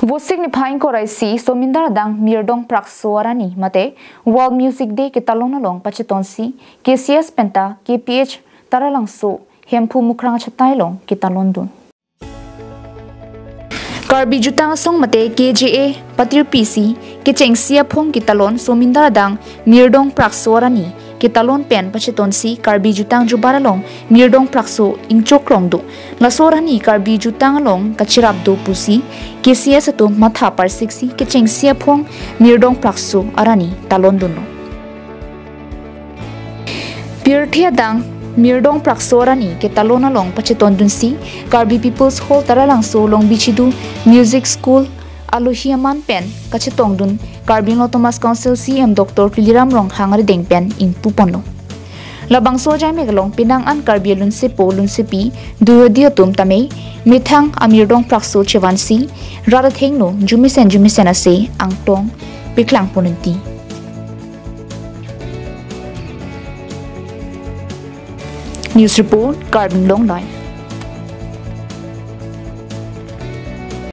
Vosik ni phain ko raisi somindar dang mirdong praksuarani mate World Music Day ketalon along pachitonsi KCS penta KPH taralangso hemphu mukrang chatai long ketalon dun Karbi jutang song mate KJA patir PC kechengsi aphong ketalon somindar dang mirdong praksuarani ketalon pen pachitonsi karbi jutang jubaralong mirdong prakso ingchokrong do lasorani karbi jutang along kachirap do pusi KCS to matha parsiksi kechengsi aphong mirdong prakso arani talon duno pirthia dang mirdong prakso arani ketalon along pachiton dunsi karbi people's hall taralang so long bichidu music school Aluhiaman pen kachetong dun Carbin Thomas Council CM Dr. Piliram Rong hangar deng pen in pupono. Labang sojai megalong pinang an Carbielun sepo lunsepi duodio tum tamei mithang amirdong prakso chevansi raratheng no jumisen ase angtong piklang pununti. News report Carbin Long Life.